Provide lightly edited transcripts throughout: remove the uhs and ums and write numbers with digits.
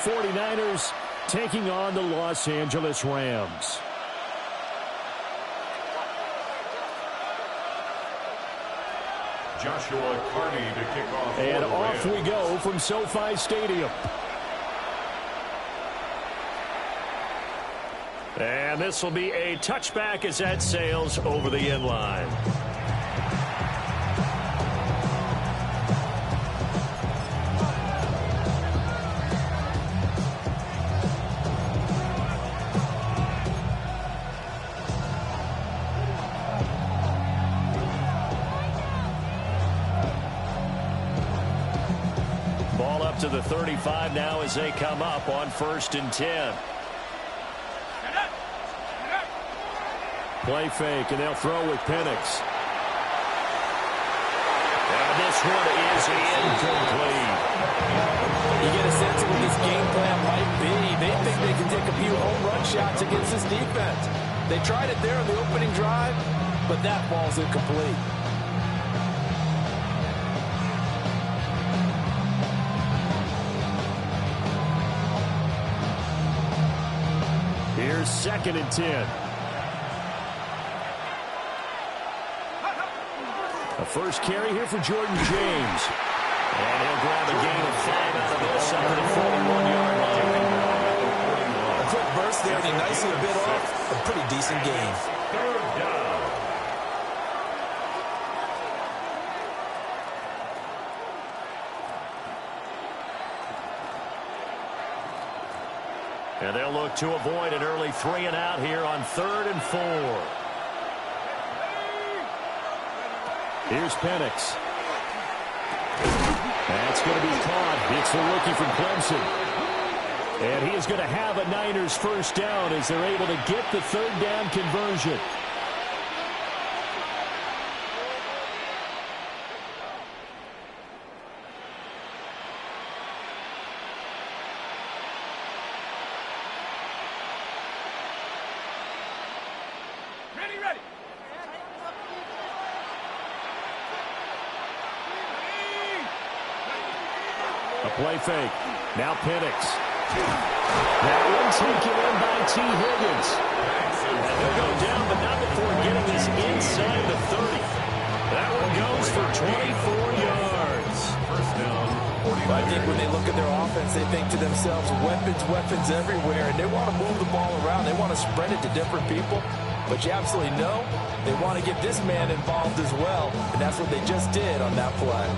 49ers taking on the Los Angeles Rams. Joshua Carney to kick off. And off we go from SoFi Stadium. And this will be a touchback as that sails over the end line. Ball up to the 35 now as they come up on 1st and 10. Play fake, and they'll throw with Penix. And this one is incomplete. You get a sense of what this game plan might be. They think they can take a few home run shots against this defense. They tried it there on the opening drive, but that ball's incomplete. Here's 2nd and 10. A first carry here for Jordan James. And he'll grab a gain of 5 out of this up to the 41-yard line. A quick burst there, and he nicely bit off a pretty decent gain. 3rd down. And they'll look to avoid an early 3 and out here on 3rd and 4. Here's Penix. That's going to be caught. It's the rookie from Clemson. And he is going to have a Niners first down as they're able to get the 3rd down conversion. Play fake. Now Penix. That one taken in by T. Higgins. And they'll go down, but not before getting this inside the 30. That one goes for 24 yards. First down. I think when they look at their offense, they think to themselves, weapons everywhere, and they want to move the ball around. They want to spread it to different people. But you absolutely know they want to get this man involved as well, and that's what they just did on that play.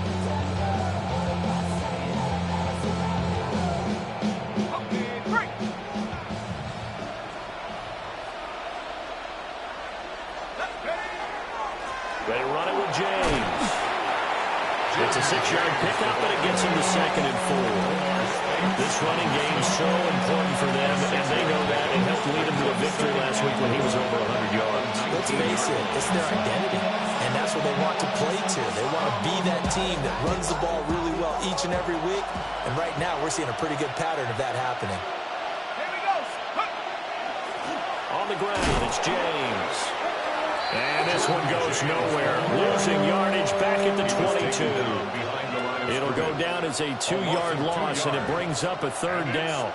It's a 6-yard pickup, but it gets him to 2nd and 4. This running game is so important for them, and they know that. It helped lead them to a victory last week when he was over 100 yards. Let's face it, it's their identity, and that's what they want to play to. They want to be that team that runs the ball really well each and every week, and right now we're seeing a pretty good pattern of that happening. On the ground, it's James. And this one goes nowhere. Losing yardage back at the 22. It'll go down as a 2-yard loss, and it brings up a 3rd down.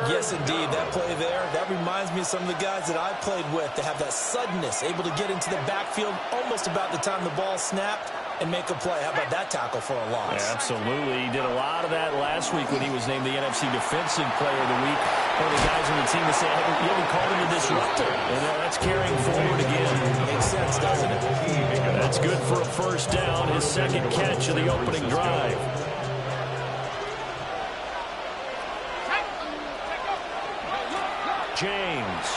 Yes, indeed. That play there, that reminds me of some of the guys that I played with to have that suddenness, able to get into the backfield almost about the time the ball snapped and make a play. How about that tackle for a loss? Yeah, absolutely. He did a lot of that last week when he was named the NFC Defensive Player of the Week. One of the guys on the team to say, you haven't called him a disruptor. And that's carrying forward again. Makes sense, doesn't it? That's good for a first down. His 2nd catch of the opening drive. James.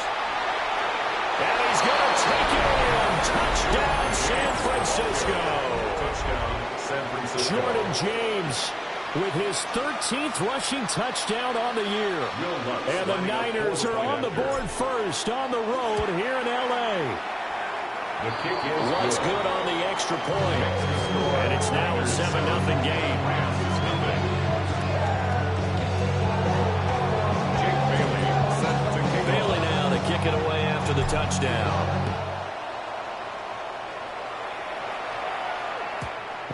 And he's going to take it in. Touchdown, San Francisco. Jordan James with his 13th rushing touchdown on the year. And the Niners are on the board first on the road here in L.A. What's good on the extra point? And it's now a 7-0 game. Bailey now to kick it away after the touchdown.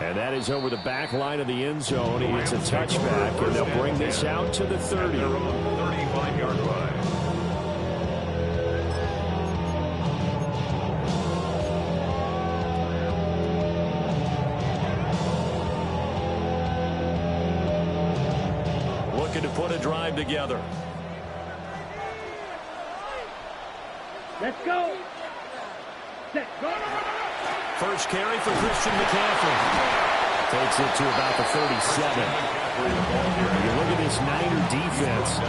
And And that is over the back line of the end zone. It's a touchback, and they'll bring this out to the 30. 35-yard line. Looking to put a drive together. Let's go. Let's go. First carry for Christian McCaffrey. Takes it to about the 37. You look at this Niner defense.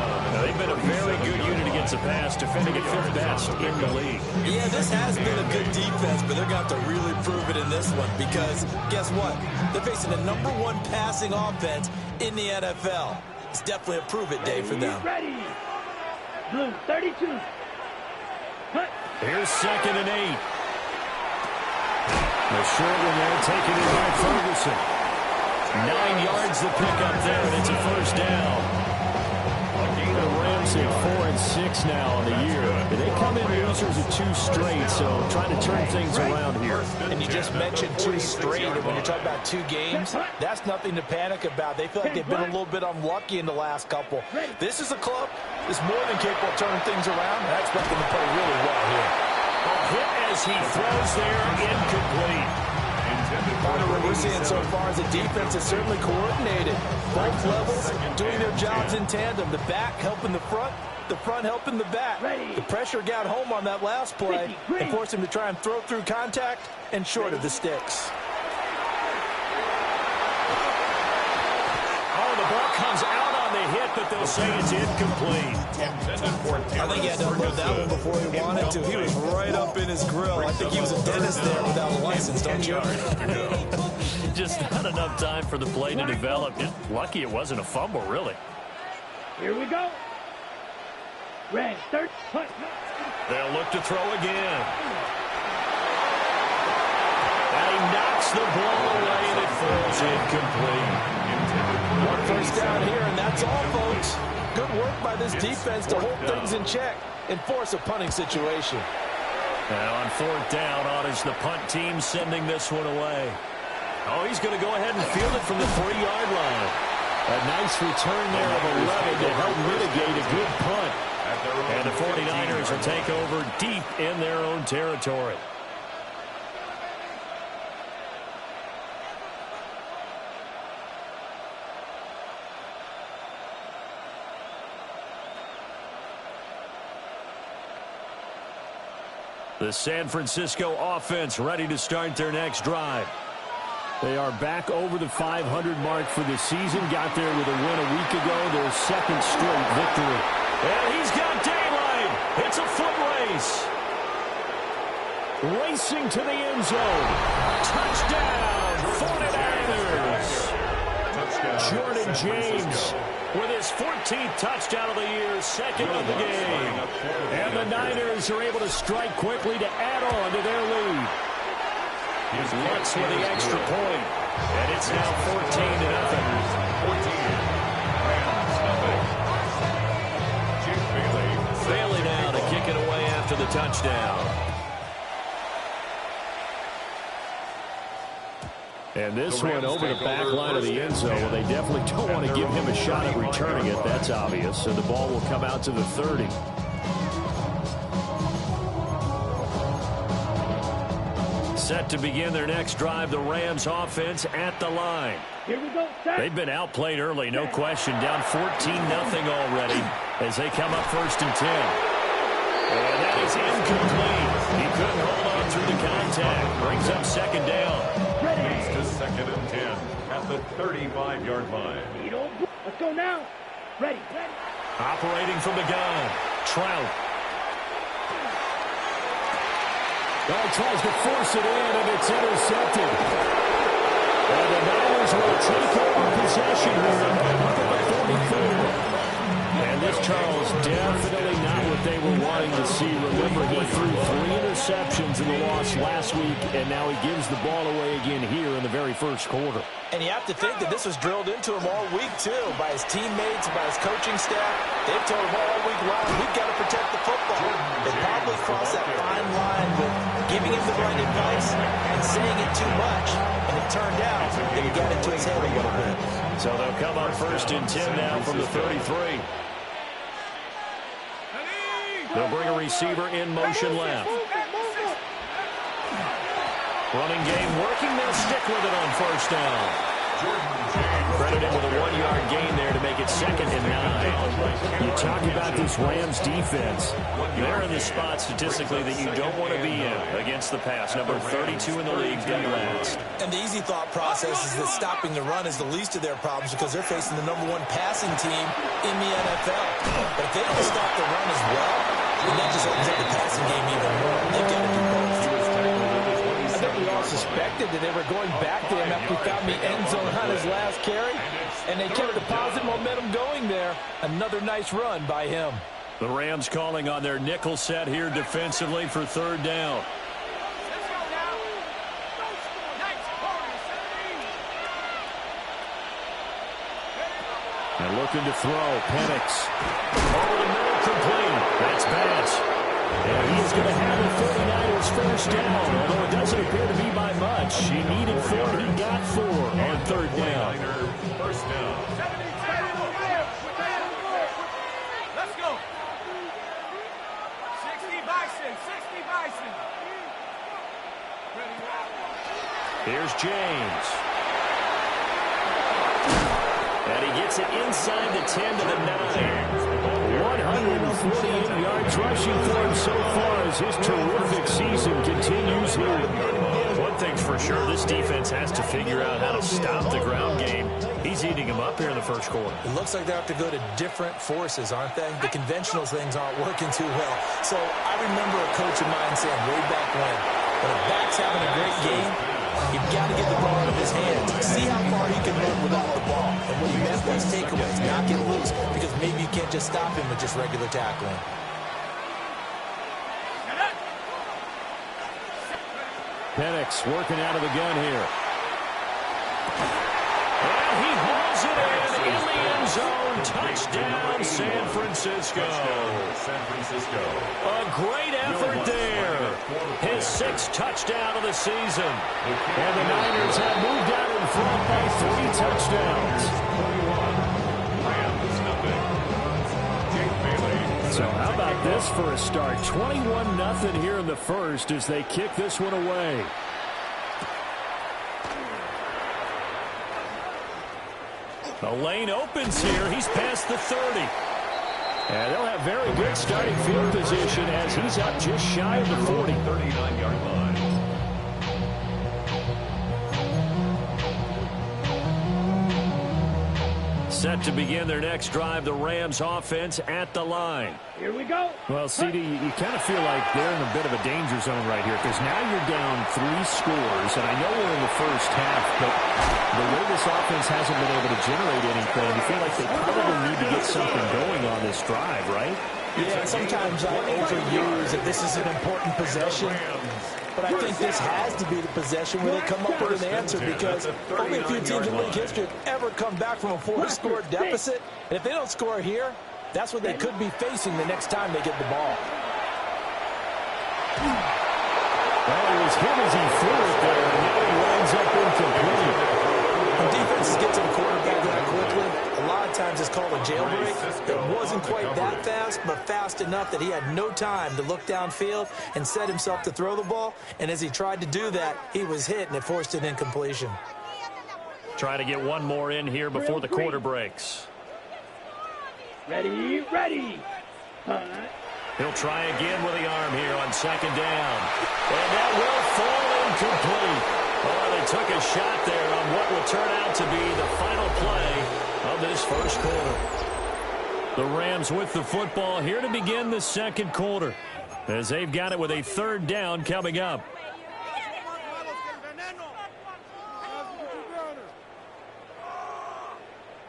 They've been a very good unit against the pass, defending at 5th best in the league. Yeah, this has been a good defense, but they're going to have to really prove it in this one because guess what? They're facing the #1 passing offense in the NFL. It's definitely a prove-it day for them. Ready. Blue, 32. Cut. Here's 2nd and 8. The short one there, taken in by Ferguson. 9 yards to pick up there, and it's a first down. The Rams at 4-6 now on the year. They come in losers of 2 straight, so trying to turn things around here. And you just mentioned 2 straight, and when you talk about 2 games, that's nothing to panic about. They feel like they've been a little bit unlucky in the last couple. This is a club that's more than capable of turning things around, and I expect them to play really well here. Hit as he throws there, incomplete. What we're seeing so far is the defense is certainly coordinated. Both levels doing their jobs in tandem. The back helping the front helping the back. The pressure got home on that last play and forced him to try and throw through contact and short of the sticks. Oh, the ball comes out on the hit, but they'll say it's incomplete. I think he had to unload that one before he wanted to. He was right up in his grill. I think he was a dentist there without a license, don't you? Just not enough time for the play to develop. Lucky it wasn't a fumble, really. Here we go. Red, third, punt. They'll look to throw again. And he knocks the ball away, and it falls incomplete. One first down here, and that's all, folks. Good work by this defense to hold things in check and force a punting situation. And on 4th down, on is the punt team sending this one away. Oh, he's going to go ahead and field it from the 3-yard line. A nice return there of 11 to help mitigate a good punt. And the 49ers will take over deep in their own territory. The San Francisco offense ready to start their next drive. They are back over the 500 mark for the season. Got there with a win a week ago, their 2nd straight victory. And he's got daylight. It's a foot race. Racing to the end zone. Touchdown, 49ers. Jordan James with his 14th touchdown of the year, 2nd of the game. And the Niners are able to strike quickly to add on to their lead. Lutz with the extra point. And it's now 14-0. Bailey now to kick it away after the touchdown. And this one over the back line of the end zone. Well, they definitely don't want to give him a shot at returning it. That's obvious. So the ball will come out to the 30. Set to begin their next drive, the Rams offense at the line. Here we go, sir. They've been outplayed early, no question. Down 14-0 already as they come up 1st and 10. And that is incomplete. He couldn't hold on through the contact. Brings up 2nd down. Leads to 2nd and 10 at the 35-yard line. Let's go now. Ready. Operating from the gun, Trout. Tries to force it in, and it's intercepted. And the Niners will take over possession here at the 44. And this, Charles, definitely not what they were wanting to see. Remember, he threw 3 interceptions in the loss last week, and now he gives the ball away again here in the very first quarter. And you have to think that this was drilled into him all week, too, by his teammates, by his coaching staff. They've told him all week long, we've got to protect the football. They probably crossed that fine line with giving him the right advice and saying it too much. And it turned out that he got into his head a little bit. So they'll come up 1st and 10 now from the 33. They'll bring a receiver in motion left. Running game working. They'll stick with it on 1st down. Credited with a 1-yard gain there to make it 2nd and 9. You talk about this Rams defense. They're in the spot statistically that you don't want to be in against the pass. Number 32 in the league, dead last. And the easy thought process is that stopping the run is the least of their problems because they're facing the number 1 passing team in the NFL. But if they don't stop the run as well, then that just opens up the passing game even more. They've got to do both. I think we all suspected that they were going back to him after he found the end zone on his last carry, and they kept the positive momentum going there. Another nice run by him. The Rams calling on their nickel set here defensively for 3rd down. And looking to throw, Penix. Over the middle, complete. That's Batch. And he's going to have the 49ers 1st down, although it doesn't appear to be by much. He needed 4, he got 4 on 3rd down. 1st down. Let's go. 60 Bison, 60 Bison. Here's James. And he gets it inside the 10 to the 9. 148 yards rushing for him so far as his terrific season continues here. One thing's for sure, this defense has to figure out how to stop the ground game. He's eating them up here in the 1st quarter. It looks like they have to go to different forces, aren't they? The conventional things aren't working too well. So I remember a coach of mine saying way back when a back's having a great game, you've got to get the ball out of his hands. See how far he can run without the ball. And what he meant was takeaways, not get loose, because maybe you can't just stop him with just regular tackling. Penix working out of the gun here. And he hauls it in the end zone. Touchdown, San Francisco. A great effort there. His 6th touchdown of the season. And the Niners have moved out in front by 3 touchdowns. So how about this for a start? 21-0 here in the 1st as they kick this one away. The lane opens here. He's past the 30. And they'll have very good starting field position as he's up just shy of the 40. 39-yard line. Set to begin their next drive, the Rams offense at the line. Here we go. Well, CD, you kind of feel like they're in a bit of a danger zone right here because now you're down 3 scores, and I know we're in the first half, but the way this offense hasn't been able to generate anything, you feel like they probably need to get something going on this drive, right? Yeah, sometimes I overuse that this is an important possession, but I think this has to be the possession where they come up with an answer because only a few teams in league history have ever come back from a 4-score deficit, and if they don't score here, that's what they could be facing the next time they get the ball. Well, it was him as he threw it there, and now he winds up incomplete. When defenses get to the quarterback that quickly, a lot of times it's called a jailbreak. It wasn't quite that fast, but fast enough that he had no time to look downfield and set himself to throw the ball. And as he tried to do that, he was hit, and it forced an incompletion. Try to get one more in here before the quarter breaks. Ready, ready. He'll try again with the arm here on 2nd down. And that will fall incomplete. Oh, they took a shot there on what will turn out to be the final play of this 1st quarter. The Rams with the football here to begin the 2nd quarter as they've got it with a 3rd down coming up.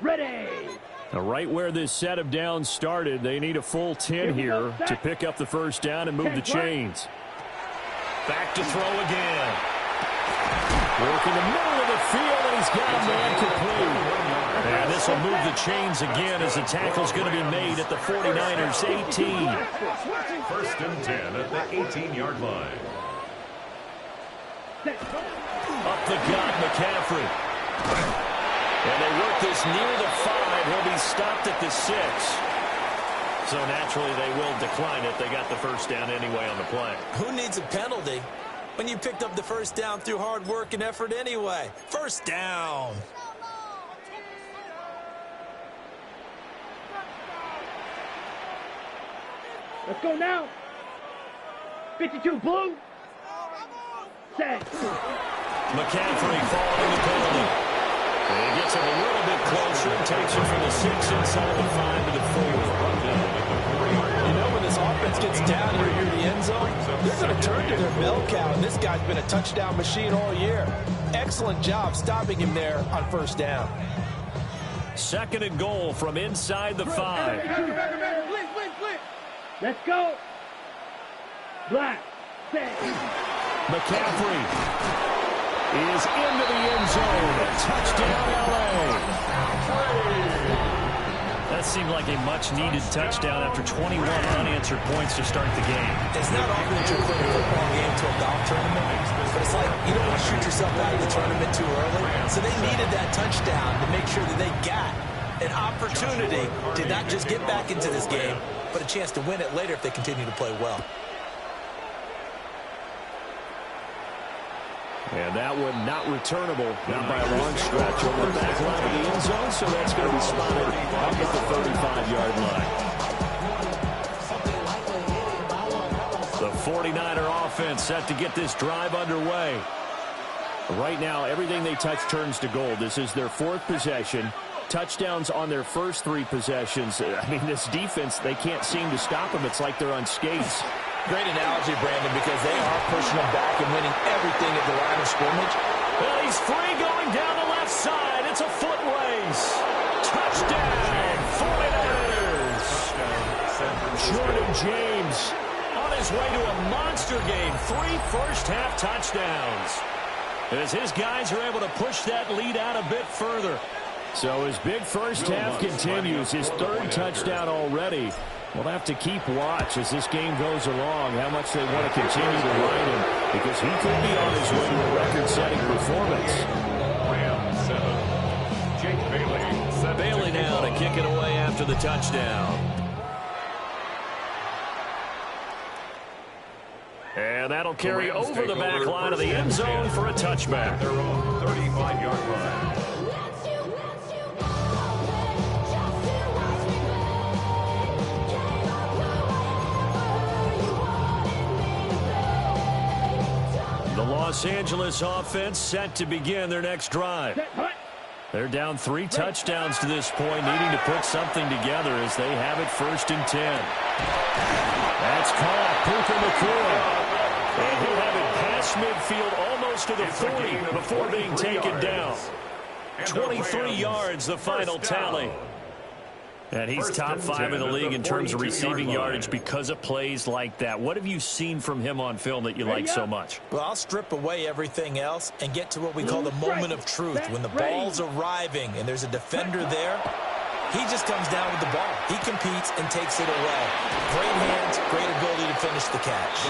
Ready. A right where this set of downs started. They need a full 10 here to pick up the first down and move the chains. Back to throw again. Working the middle of the field, and he's got a man complete. And this will move the chains again as the tackle's going to be made at the 49ers 18. First and 10 at the 18-yard line. Up the gut, McCaffrey. And they work this near the 5. He'll be stopped at the 6. So naturally they will decline it. They got the first down anyway on the play. Who needs a penalty when you picked up the first down through hard work and effort anyway? First down. Let's go now. 52 blue. Set. McCaffrey following the penalty. And he gets it a little bit closer and takes it from the 6 inside the 5 to the 4. You know, when this offense gets down here near the end zone, they're going to turn to their bell cow, and this guy's been a touchdown machine all year. Excellent job stopping him there on first down. Second and goal from inside the 5. Let's go. Black. Set. McCaffrey is into the end zone. Touchdown, L.A. That seemed like a much-needed touchdown after 21 unanswered points to start the game. It's not often that you put a football game to a golf tournament, but it's like you don't want to shoot yourself out of the tournament too early. So they needed that touchdown to make sure that they got an opportunity to not just get back into this game, but a chance to win it later if they continue to play well. And that one not returnable, not by a long stretch over the back line of the end zone, so that's going to be spotted up at the 35-yard line. The 49er offense set to get this drive underway. Right now, everything they touch turns to gold. This is their 4th possession. Touchdowns on their first 3 possessions. I mean, this defense, they can't seem to stop them. It's like they're on skates. Great analogy, Brandon, because they are pushing them back and winning everything at the line of scrimmage. Well, he's free going down the left side. It's a foot race. Touchdown, 49ers. Jordan James on his way to a monster game. 3 first-half touchdowns. As his guys are able to push that lead out a bit further. So his big first half continues. His 3rd touchdown already. We'll have to keep watch as this game goes along, how much they want to continue to ride him, because he could be on his way to a record-setting performance. Rams 7. Jake Bailey. Bailey now to kick it away after the touchdown. And that'll carry over the back line of the end zone for a touchback. Their own 35-yard line. The Los Angeles offense set to begin their next drive. They're down 3 touchdowns to this point, needing to put something together as they have it 1st and 10. That's caught. Puka Nacua. And he'll have it past midfield almost to the 40 before being taken down. 23 yards, the final tally. And he's top 5 in the league in terms of receiving yardage because of plays like that. What have you seen from him on film that you like so much? Well, I'll strip away everything else and get to what we call the moment of truth. When the ball's arriving and there's a defender there, he just comes down with the ball. He competes and takes it away. Great hands, great ability to finish the catch.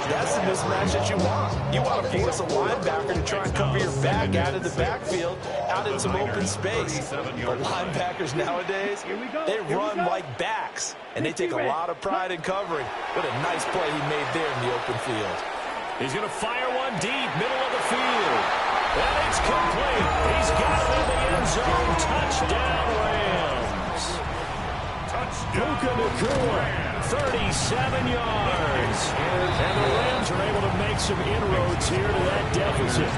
That's the mismatch that you want. You want to force a linebacker to try and cover your back out of the backfield, out in some open space. But linebackers nowadays, they run like backs, and they take a lot of pride in covering. What a nice play he made there in the open field. He's going to fire one deep, middle of the field. And it's complete. He's got it in the end zone. Touchdown, Rams. Puka Nacua, 37 yards. And the Rams are able to make some inroads here to that deficit.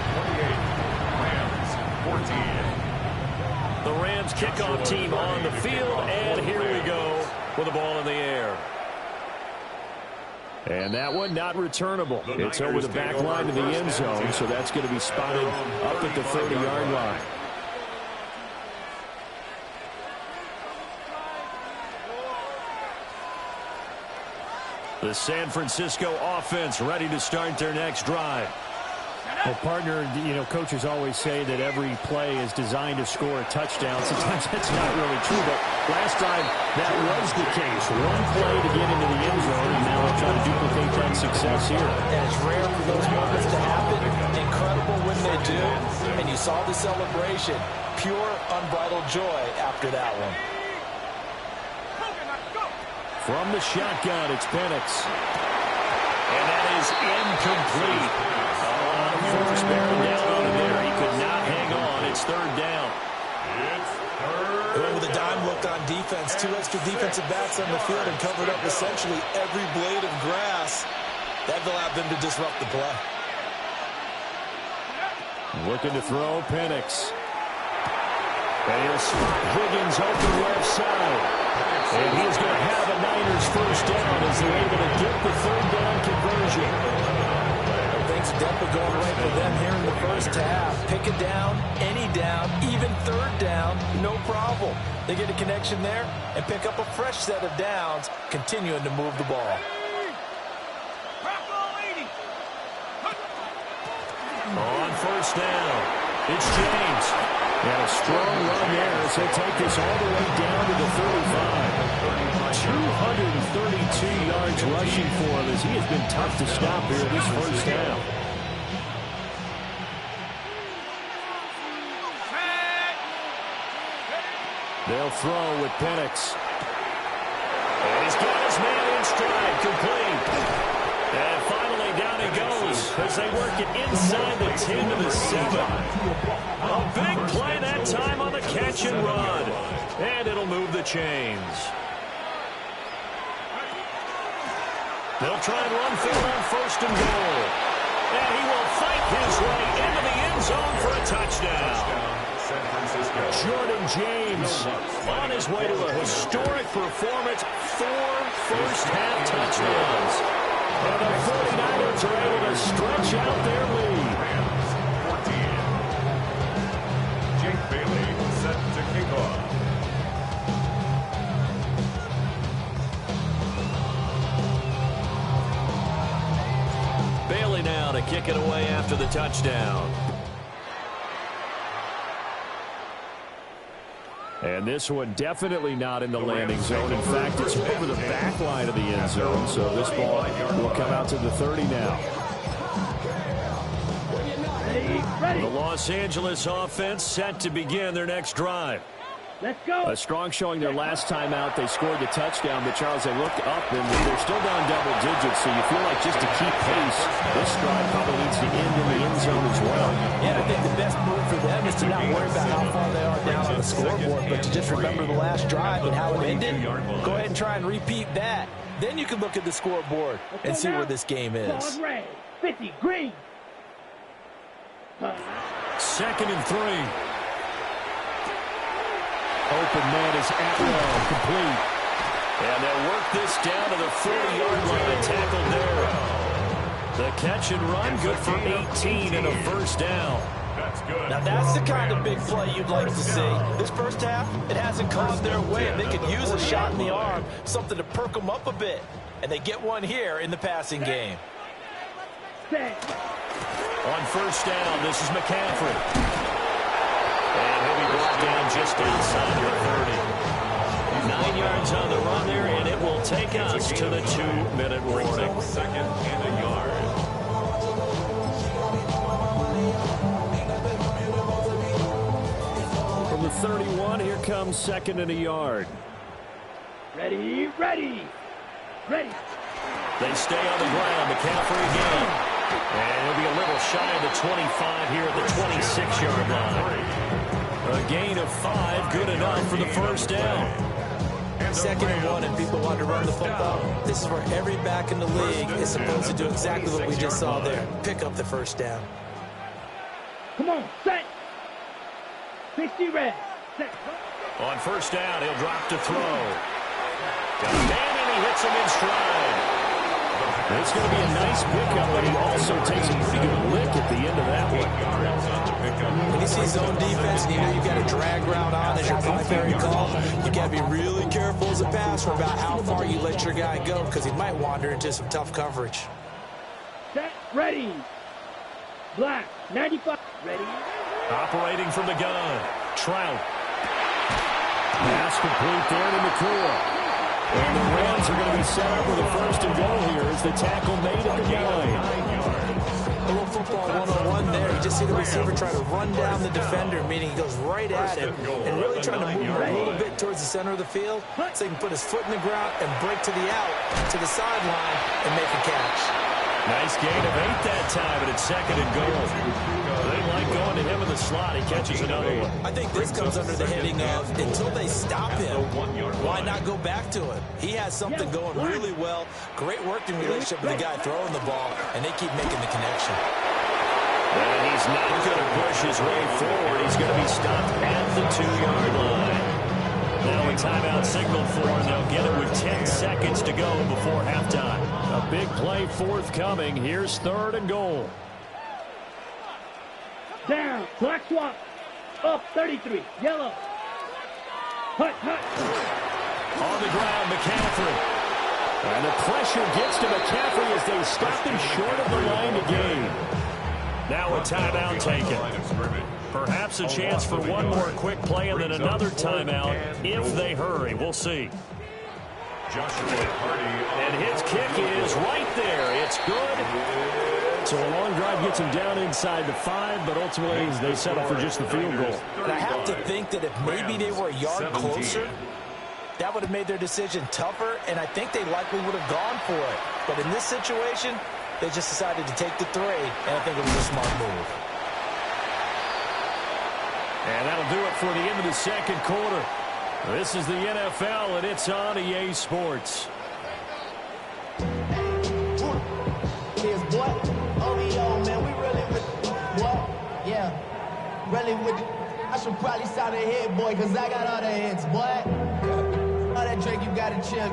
Rams 14. The Rams kickoff team on the field, and here we go with the ball in the air. And that one not returnable. It's over the back line of the end zone, so that's going to be spotted up at the 30-yard line. The San Francisco offense ready to start their next drive. Well, partner, you know, coaches always say that every play is designed to score a touchdown. Sometimes that's not really true, but last time that was the case. One play to get into the end zone, and now they'll try to duplicate that success here. And it's rare for those moments to happen. Incredible when they do. And you saw the celebration. Pure, unbridled joy after that one. From the shotgun, it's Penix. And that is incomplete. Force bearing down on him there. He could not hang on. It's third down. With a dime look on defense, 2 extra defensive backs on the field and covered up essentially every blade of grass. That allowed them to disrupt the play. Looking to throw, Penix. And he'll spot Higgins open left side. And he's going to have a Niners first down as they're able to get the third down conversion. Things definitely going right for them here in the first half. Pick it down, any down, even third down, no problem. They get a connection there and pick up a fresh set of downs, continuing to move the ball. On first down, it's James. And a strong run there as he'll take this all the way down to the 35. 232 yards rushing for him as he has been tough to stop here this first half. They'll throw with Penix. And he's got his man in stride, complete. And finally down he goes as they work it inside the 10 to the 7. A big play that time on the catch and run. And it'll move the chains. They'll try and run for it on first and goal. And he will fight his way into the end zone for a touchdown. Jordan James on his way to a historic performance. 4 first-half touchdowns. And the 49ers are able to stretch out their lead. 14. Jake Bailey set to kick off. Bailey now to kick it away after the touchdown. And this one definitely not in the landing zone. In fact, it's over the back line of the end zone. So this ball will come out to the 30 now. The Los Angeles offense set to begin their next drive. Let's go. A strong showing their last time out. They scored the touchdown, but Charles, they looked up and they're still down double digits. So you feel like just to keep pace, this drive probably needs to end in the end zone as well. Yeah, I think the best move for them is to not worry about how far they are down on the scoreboard, but to just remember the last drive and how it ended. Go ahead and try and repeat that. Then you can look at the scoreboard and see where this game is. 50 green. Second and 3. Open man is Atwell, complete. And they'll work this down to the 40-yard line and tackle there. The catch and run, good for 18 and a first down. That's good. Now that's the kind of big play you'd like to see. This first half, it hasn't come their way, and they could use a shot in the arm, something to perk them up a bit. And they get one here in the passing game. On first down, this is McCaffrey. And he'll be brought down just outside of the 30. 9 yards on the run there, and it will take us to the 2-minute warning. Second and a yard. From the 31, here comes second and a yard. Ready, ready, ready. They stay on the ground. McCaffrey again. And he'll be a little shy of the 25 here at the 26-yard line. A gain of 5, good enough for the first down. Second and 1, and people want to run the football. This is where every back in the league is supposed to do exactly what we just saw there. Pick up the first down. Come on, set. 60 red. Set. On first down, he'll drop to throw. Got a man, and he hits him in stride. It's going to be a nice pickup, but he also takes a pretty good lick at the end of that one. When you see zone defense and you know you've got a drag route on as your primary call, you got to be really careful as a passer about how far you let your guy go because he might wander into some tough coverage. Set, ready. Black, 95, ready. Operating from the gun, Trout. Pass complete there to Nakua. And the Rams are going to be set up with a first and goal here as the tackle made at the 9. A little football one-on-one there. You just see the receiver try to run down the defender, meaning he goes right at him and really trying to move him a little bit towards the center of the field so he can put his foot in the ground and break to the out, to the sideline, and make a catch. Nice gain of 8 that time, and it's second and goal. They like going to him in the slot. He catches another one. I think this comes under the heading of until they stop him, why not go back to it? He has something going really well. Great working relationship with the guy throwing the ball, and they keep making the connection. And he's not going to push his way forward. He's going to be stopped at the 2-yard line. Now a timeout signal for him. They'll get it with 10 seconds to go before halftime. A big play forthcoming. Here's third and goal. Down, black swap. Up, 33, yellow. Hut, hut. On the ground, McCaffrey. And the pressure gets to McCaffrey as they stop him short of the line to gain. Now a timeout taken. Perhaps a chance for one more quick play and then another timeout if they hurry. We'll see. And his kick is right there. It's good. So a long drive gets him down inside the 5, but ultimately they settle for just the field goal. And I have to think that if maybe they were a yard closer, that would have made their decision tougher, and I think they likely would have gone for it. But in this situation, they just decided to take the 3, and I think it was a smart move. And that'll do it for the end of the second quarter. This is the NFL, and it's on EA Sports. Here's what? OVO, man, we really with what? Yeah, really with I should probably sound a hit, boy, because I got all the hits, boy. All that drink, you got to chip.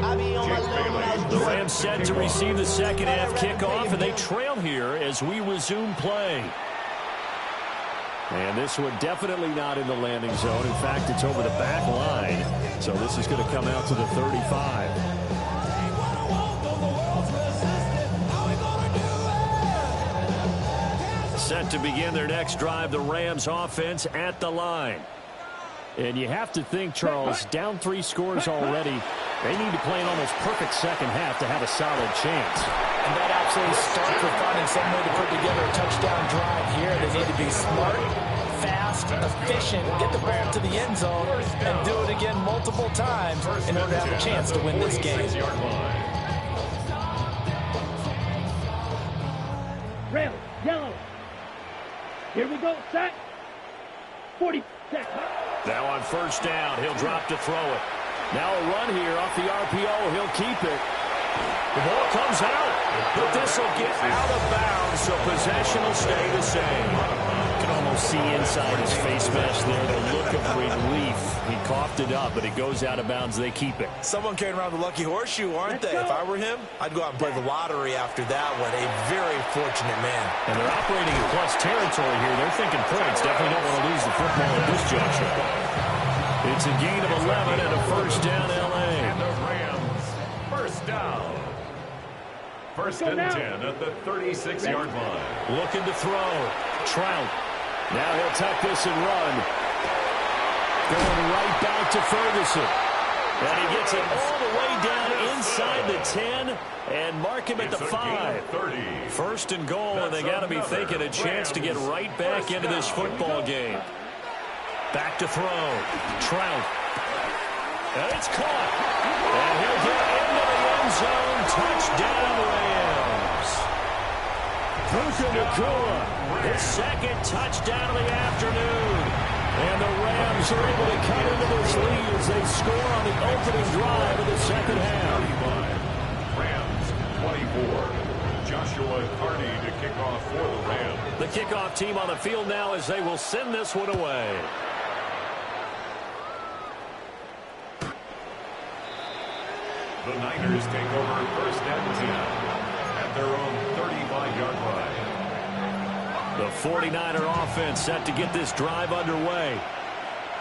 I be on my little mouse. The Rams set to receive the second half kickoff, and they trail here as we resume play. And this one definitely not in the landing zone. In fact, it's over the back line. So this is going to come out to the 35. Set to begin their next drive, the Rams offense at the line. And you have to think, Charles, down 3 scores already. They need to play an almost perfect second half to have a solid chance. And that absolutely starts with finding some way to put together a touchdown drive here. They need to be smart, fast, efficient, get the ball to the end zone, and do it again multiple times in order to have a chance to win this game. Rail, yellow. Here we go, set. 40 seconds. Now on first down, he'll drop to throw it. Now a run here off the RPO. He'll keep it. The ball comes out, but this will get out of bounds, so possession will stay the same. You can almost see inside his face mask there the look of relief. He coughed it up, but it goes out of bounds. They keep it. Someone carrying around the lucky horseshoe, aren't they? If I were him, I'd go out and play the lottery after that one. A very fortunate man. And they're operating in plus territory here. They're thinking points. Definitely don't want to lose the football at this juncture. It's a gain of 11 and a first down, L.A. And the Rams, first down. First and 10 at the 36-yard line. Looking to throw. Trout. Now he'll tuck this and run. Going right back to Ferguson. And he gets it all the way down inside the 10 and mark him at the 5. First and goal, and they got to be thinking a chance to get right back into this football game. Back to throw. Trout. And it's caught. And he'll get into the end zone. Touchdown, Rams. Puka Nakua, his second touchdown of the afternoon. And the Rams are able to cut into this lead as they score on the opening drive of the second half. Rams 24. Joshua Carney to kick off for the Rams. The kickoff team on the field now as they will send this one away. The Niners take over first and 10 at their own 35-yard line. The 49er offense set to get this drive underway.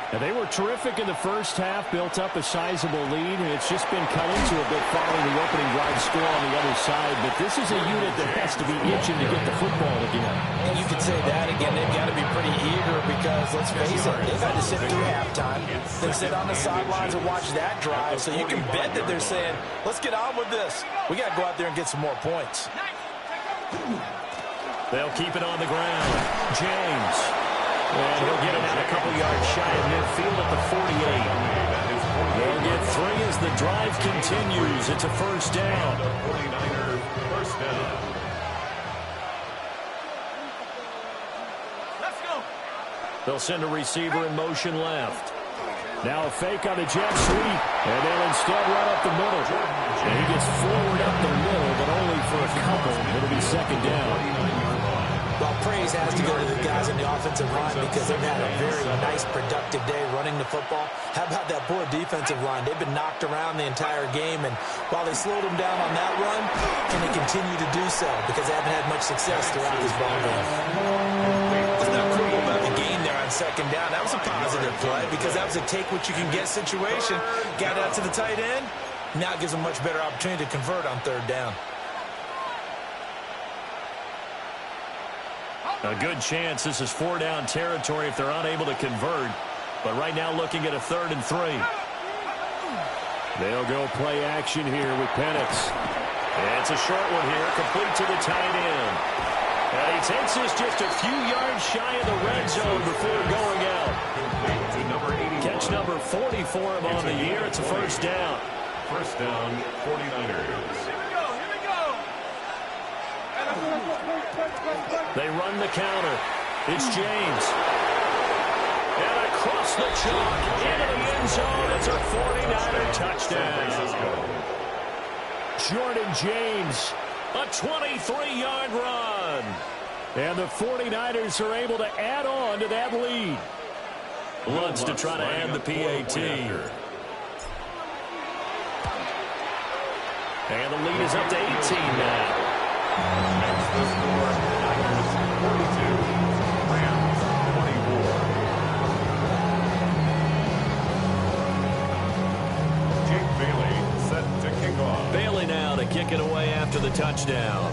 And they were terrific in the first half, built up a sizable lead, and it's just been cut into a bit following the opening drive score on the other side. But this is a unit that has to be itching to get the football again. And you could say that again. They've got to be pretty eager because, let's face it, they've had to sit through halftime, then sit on the sidelines and watch that drive. So you can bet that they're saying, let's get on with this. We got to go out there and get some more points. They'll keep it on the ground. James. And he'll get it out a couple yards shy of midfield at the 48. They'll get 3 as the drive continues. It's a first down. 49er first down. Let's go. They'll send a receiver in motion left. Now a fake on the jet sweep. And they'll instead run up the middle. And he gets forward up the middle, but only for a couple. It'll be second down. Well, praise has to go to the guys in the offensive line because they've had a very nice, productive day running the football. How about that poor defensive line? They've been knocked around the entire game, and while they slowed them down on that run, can they continue to do so because they haven't had much success throughout this ball game. What's not cool about the game there on second down? That was a positive play because that was a take-what-you-can-get situation. Got out to the tight end. Now it gives them a much better opportunity to convert on third down. A good chance this is 4-down territory if they're unable to convert. But right now looking at a 3rd and 3. They'll go play action here with Penix. It's a short one here, complete to the tight end. And he takes this just a few yards shy of the red zone before going out. Catch number 40 for him on the year. It's a first down. First down, 49ers. They run the counter. It's James. And across the chalk into the end zone. It's a 49er touchdown. Jordan James, a 23-yard run. And the 49ers are able to add on to that lead. Lutz to try to add the PAT. And the lead is up to 18 now. Makes the score Niners 42, Rams 24. Jake Bailey set to kick off. Bailey now to kick it away after the touchdown.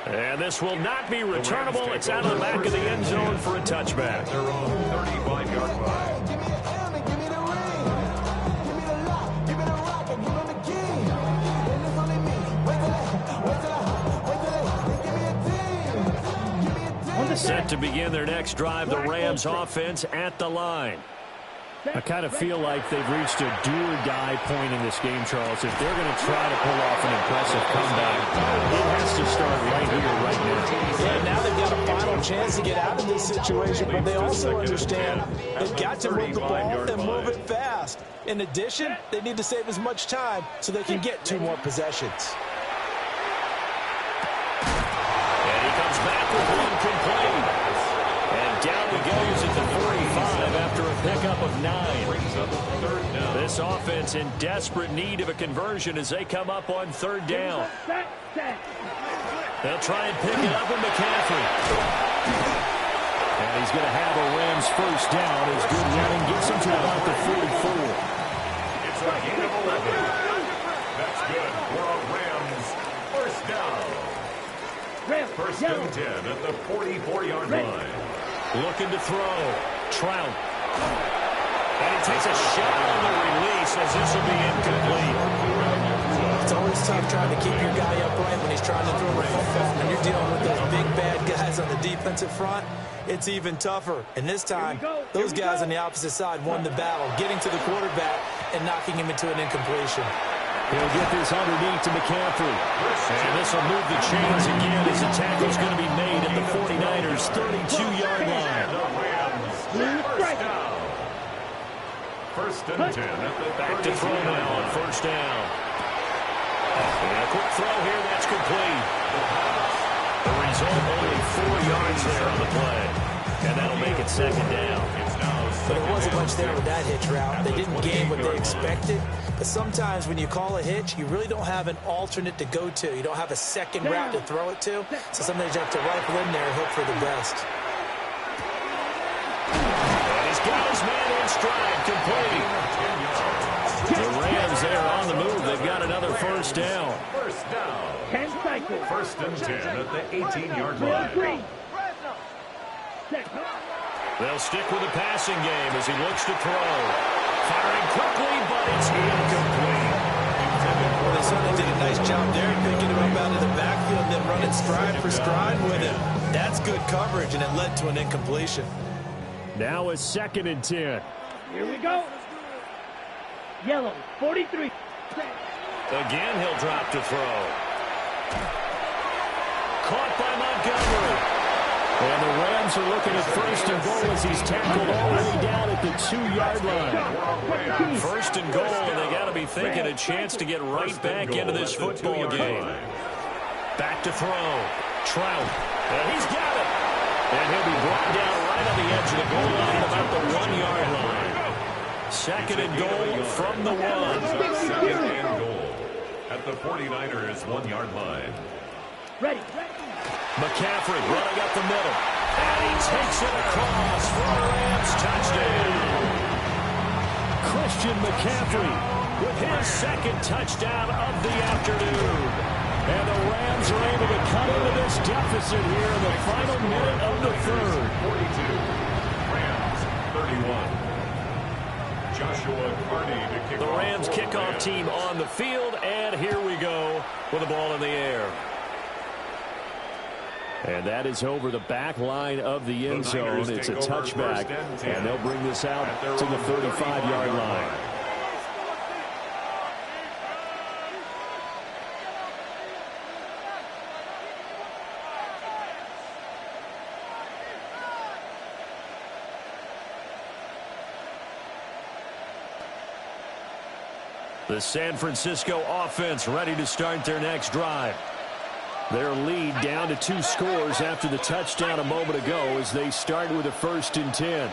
And this will not be returnable. It's out of the back of the end zone for a touchback. Their own 35-yard line. Set to begin their next drive, the Rams offense at the line. I kind of feel like they've reached a do-or-die point in this game, Charles. If they're going to try to pull off an impressive comeback, it has to start right here, right now. Yeah, now they've got a final chance to get out of this situation, but they also understand they've got to move the ball and move it fast. In addition, they need to save as much time so they can get 2 more possessions. Back with one complete. And down he goes at the 45 after a pickup of 9. This offense in desperate need of a conversion as they come up on 3rd down. They'll try and pick it up with McCaffrey. And he's going to have a Rams first down as good running gets him to about the 44. It's a gain of 11. That's good for a Rams first down. First and 10 at the 44-yard line. Looking to throw. Trout. And he takes a shot on the release as this will be incomplete. It's always tough trying to keep your guy upright when he's trying to throw the football. When you're dealing with those big, bad guys on the defensive front, it's even tougher. And this time, those guys on the opposite side won the battle, getting to the quarterback and knocking him into an incompletion. He'll get this underneath to McCaffrey. And this will move the chains again as the tackle's going to be made at the 49ers' 32-yard line. First down. First and 10 at the back to throw now on first down. And a quick throw here, that's complete. The result, only 4 yards there on the play. And that'll make it second down. It's now But there wasn't much there with that hitch route. They didn't gain what they expected. But sometimes when you call a hitch, you really don't have an alternate to go to. You don't have a second route to throw it to. So sometimes you have to rifle in there and hope for the best. And he's got his man in stride, complete. The Rams there on the move. They've got another first down. First down. 10 cycles. First and 10 at the 18-yard line. They'll stick with the passing game as he looks to throw. Firing quickly, but it's incomplete. Well, they certainly did a nice job there, picking him up out of the backfield and then running stride for stride with him. That's good coverage, and it led to an incompletion. Now a 2nd and 10. Here we go. Yellow, 43. Again, he'll drop to throw. Caught by Montgomery. And the Rams are looking at first and goal as he's tackled all the way down at the 2-yard line. First and goal, and they got to be thinking a chance to get right back into this football game. Back to throw. Trout. And he's got it. And he'll be brought down right on the edge of the goal line at about the 1-yard line. 2nd and goal from the 1. 2nd and goal at the 49ers 1-yard line. Ready. McCaffrey running up the middle. And he takes it across for a Rams touchdown. Christian McCaffrey with his 2nd touchdown of the afternoon. And the Rams are able to cut into this deficit here in the final minute of the 3rd. 42. Rams 31. Joshua Carney to kick off. The Rams kickoff team on the field, and here we go with the ball in the air. And that is over the back line of the end zone. It's a touchback, and they'll bring this out to the 35-yard line. The San Francisco offense ready to start their next drive. Their lead down to 2 scores after the touchdown a moment ago as they start with a 1st and 10.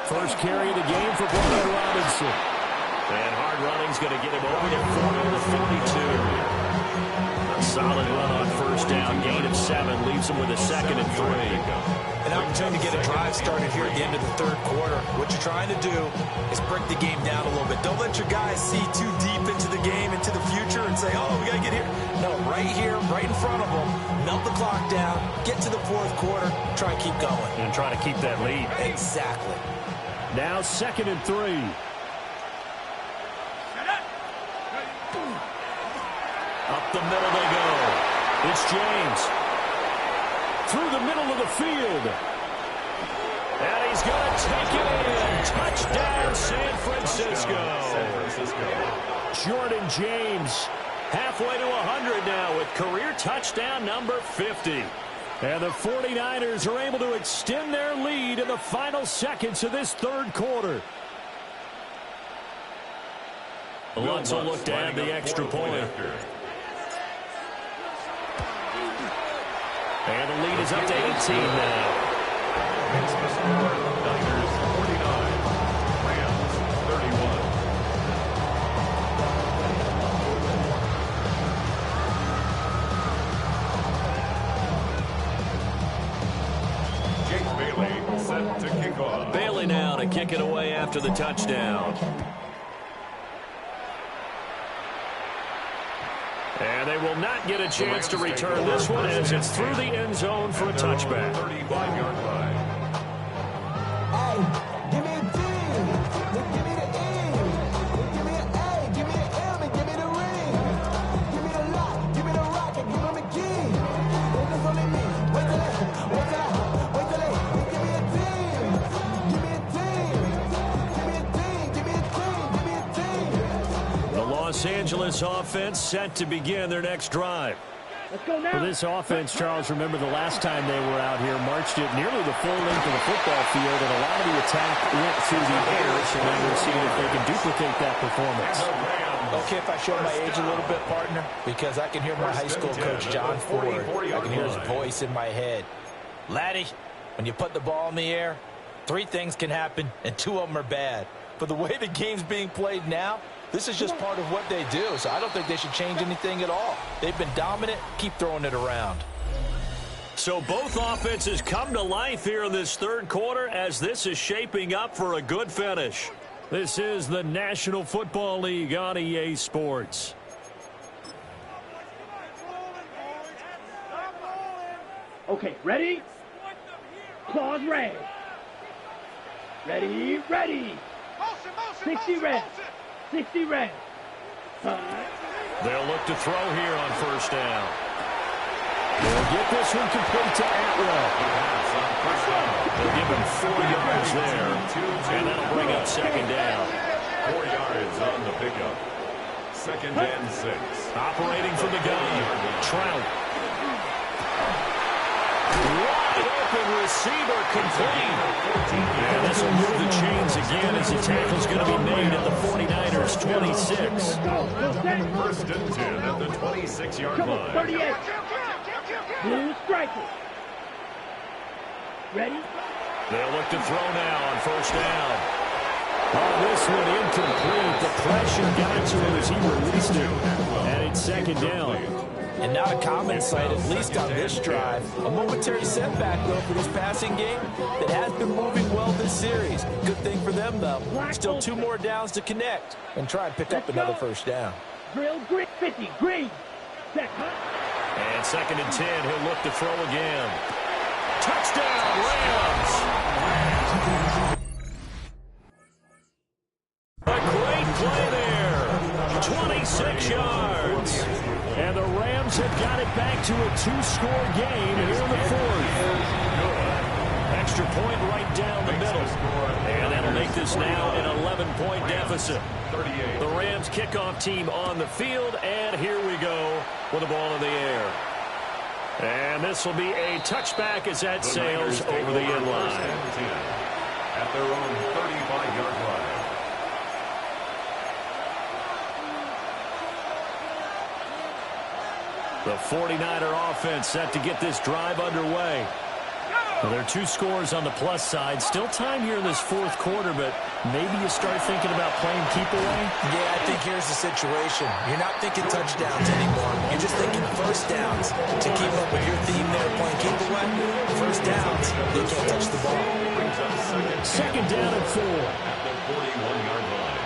First carry of the game for Brian Robinson. And hard running's going to get him over the 40 to 42. A solid run on first down, gain of 7, leaves him with a 2nd and 3. An opportunity to get a drive started here at the end of the 3rd quarter. What you're trying to do is break the game down a little bit. Don't let your guys see too deep into the game, into the future, and say, oh, we got to get here. No, right here, right in front of them, melt the clock down, get to the 4th quarter, try and keep going. And try to keep that lead. Exactly. Now 2nd and 3. Up the middle they go. It's James. Through the middle of the field. And he's going to take it in. Touchdown, San Francisco. Jordan James halfway to 100 now with career touchdown number 50. And the 49ers are able to extend their lead in the final seconds of this 3rd quarter. Lutz will look to add the extra point. And the lead is up to 18 now. It's the score. Niners 49. Rams 31. Jake Bailey set to kick off. Bailey now to kick it away after the touchdown. And they will not get a chance to return this one as it's through the end zone for a touchback. 35-yard line. Hey, give me a T. Give me the E. Give me an A. Give me an M and give me the ring. Give me the lock. Give me the rock and give him a key. It's just only me. Wait till they. Give me a team. Give me a team. Give me a team. Give me a team. Give me a team. The Los Angeles offense set to begin their next drive. Let's go now. For this offense, Charles, remember the last time they were out here, marched it nearly the full length of the football field, and a lot of the attack went through the air, so now we're seeing if they can duplicate that performance. Okay, if I show my age a little bit, partner, because I can hear my high school coach, John Ford. I can hear his voice in my head. Laddie, when you put the ball in the air, Three things can happen, and two of them are bad. But the way the game's being played now, this is just part of what they do, so I don't think they should change anything at all. They've been dominant. Keep throwing it around. So both offenses come to life here in this third quarter as this is shaping up for a good finish. This is the National Football League on EA Sports. Okay, ready? Claws red. Ready, ready. 60 red. 60 red. They'll look to throw here on first down. They'll get this one complete to Atwell. They'll give him 4 yards there, and that'll bring up second down. 4 yards on the pickup. Second and 6. Operating from the gun, Trout. Wide open receiver complete. And this will move the chains again as the tackle's going to be made at the 49ers 26. First and 10 at the 26-yard Come on, line. 38. Blue striker. Ready? They'll look to throw now on first down. On this one, incomplete. The pressure got to him as he released it. And it's second down. And not a common sight, at least on this drive. A momentary setback, though, for this passing game that has been moving well this series. Good thing for them, though. Still 2 more downs to connect and try and pick up another first down. Drill, green, 50, green. Set, And second and 10, he'll look to throw again. Touchdown, Rams! A great play there. 26 yards. And the Rams have got it back to a 2-score game here in the fourth. Extra point right down the middle. And that'll make this now an 11-point deficit. The Rams kickoff team on the field, and here we go with the ball in the air. And this will be a touchback as that sails over the end line. At their own 35-yard line. The 49er offense set to get this drive underway. Well, there are 2 scores on the plus side. Still time here in this fourth quarter, but maybe you start thinking about playing keep away? Yeah, I think here's the situation. You're not thinking touchdowns anymore. You're just thinking first downs. To keep up with your theme there, playing keep away, first downs, they can't touch the ball. Second down and 4. At the 41-yard line.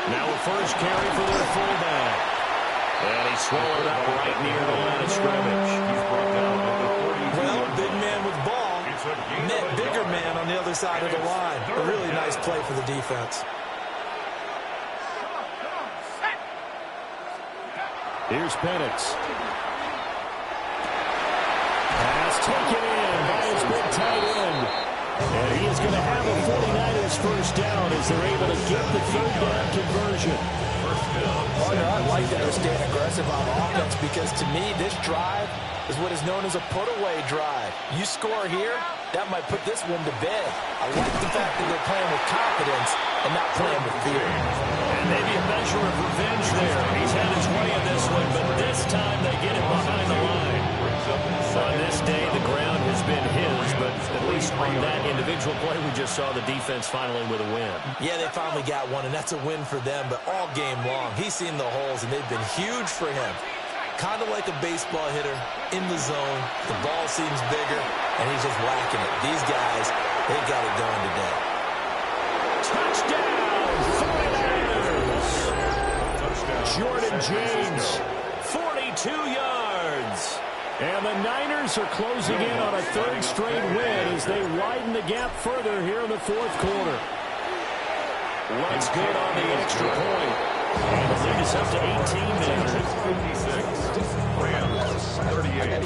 Now a first carry for their fullback. And he swallowed up right near the line of scrimmage. He's brought down at the 42. Well, big man with ball met bigger man on the other side of the line. A really nice play for the defense. Here's Penix. Pass taken in by his big tight end. And he is going to have a 49ers first down as they're able to get the third down conversion. I like that they're staying aggressive on offense because, to me, this drive is what is known as a put-away drive. You score here, that might put this one to bed. I like the fact that they're playing with confidence and not playing with fear. And maybe a measure of revenge there. He's had his way in this one, but this time they get it behind the line. On this day, the ground has been his, but at least on that individual play, we just saw the defense finally with a win. Yeah, they finally got one, and that's a win for them, but all game long, he's seen the holes, and they've been huge for him. Kind of like a baseball hitter in the zone. The ball seems bigger, and he's just whacking it. These guys, they got it going today. Touchdown, 49ers! Jordan James, 42 yards. And the Niners are closing in on a third straight win as they widen the gap further here in the fourth quarter. Looks good on the extra point. And the lead is up to 18 now. 56. Rams, 38.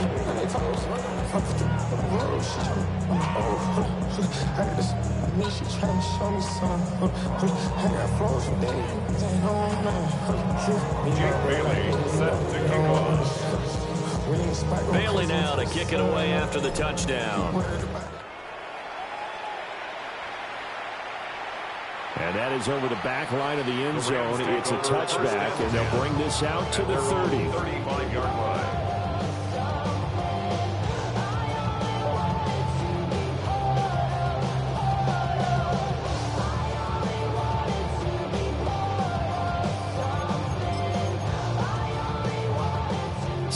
Jake Bailey set to kick off. Bailey now to kick it away after the touchdown. And that is over the back line of the end zone. It's a touchback, and they'll bring this out to the 30. 35-yard line.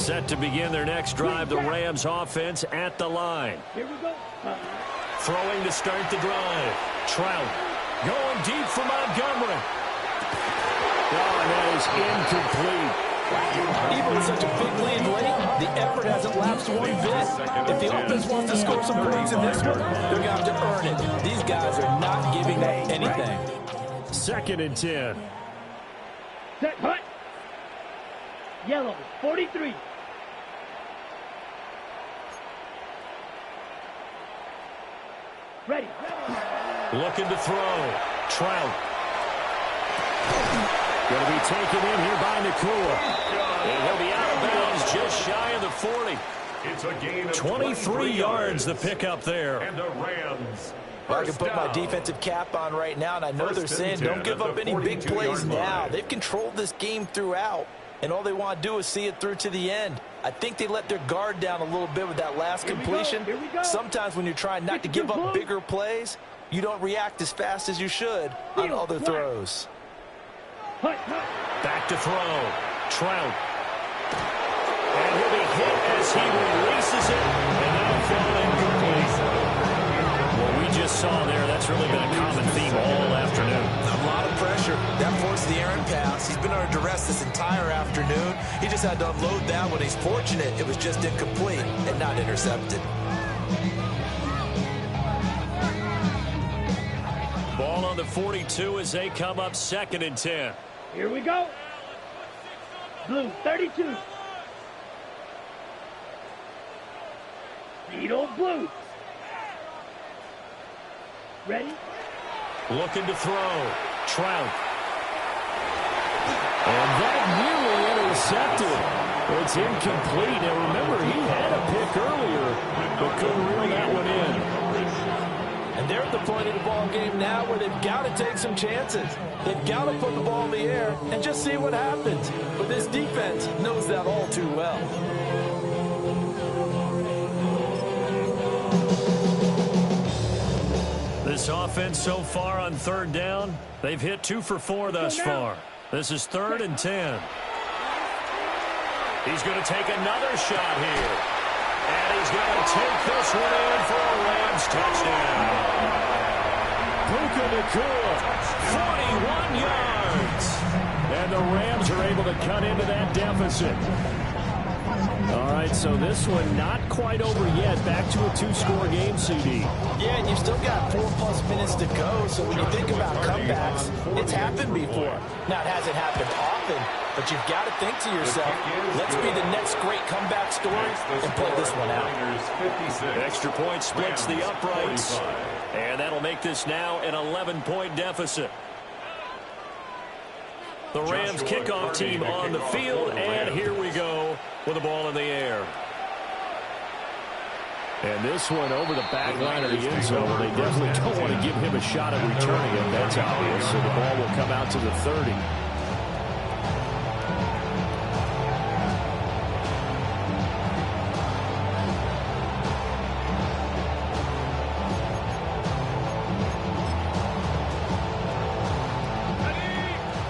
Set to begin their next drive, the Rams offense at the line. Here we go. Throwing to start the drive. Trout going deep for Montgomery. Oh, and that is incomplete. Even with such a big lead late, the effort hasn't lapsed one bit. If the offense wants to score some points in this one, they're going to have to earn it. These guys are not giving up anything. 2nd and 10. Set, hut. Yellow, 43. Ready. Looking to throw. Trout. Going to be taken in here by Nakua. And he'll be out of bounds just shy of the 40. It's a gain of 23 yards, the pickup there. And the Rams. Well, I can put my defensive cap on right now, and I know they're saying don't give up any big plays now. They've controlled this game throughout, and all they want to do is see it through to the end. I think they let their guard down a little bit with that last completion. Sometimes when you're trying not to give up bigger plays, you don't react as fast as you should on other throws. Back to throw. Trout. And he'll be hit as he releases it. And that'll fall incomplete. What we just saw there, that's really been a common theme all afternoon. A lot of pressure. That forced the errant pass. He's been under duress this entire afternoon. He just had to unload that one. He's fortunate it was just incomplete and not intercepted. Ball on the 42 as they come up 2nd and 10. Here we go. Blue, 32. Lead old blue. Ready? Looking to throw. Trout. And that nearly intercepted. It's incomplete. Now remember, he had a pick earlier, but couldn't reel that one in. And they're at the point of the ball game now where they've got to take some chances. They've got to put the ball in the air and just see what happens. But this defense knows that all too well. This offense so far on 3rd down, they've hit 2 for 4 thus far. This is 3rd and 10. He's going to take another shot here. And he's going to take this one in for a Rams touchdown. Puka Nakua, 41 yards. And the Rams are able to cut into that deficit. All right, so this one not quite over yet. Back to a 2-score game, CD. Yeah, and you've still got 4+ minutes to go, so when you think about comebacks, it's happened before. Now, it hasn't happened often, but you've got to think to yourself, let's be the next great comeback story and pull this one out. Extra point splits the uprights, and that'll make this now an 11-point deficit. The Rams kickoff team on the field, and here we go with the ball in the air. And this one over the back line of the end zone, where they definitely don't want to give him a shot at returning it. That's obvious. So the ball will come out to the 30.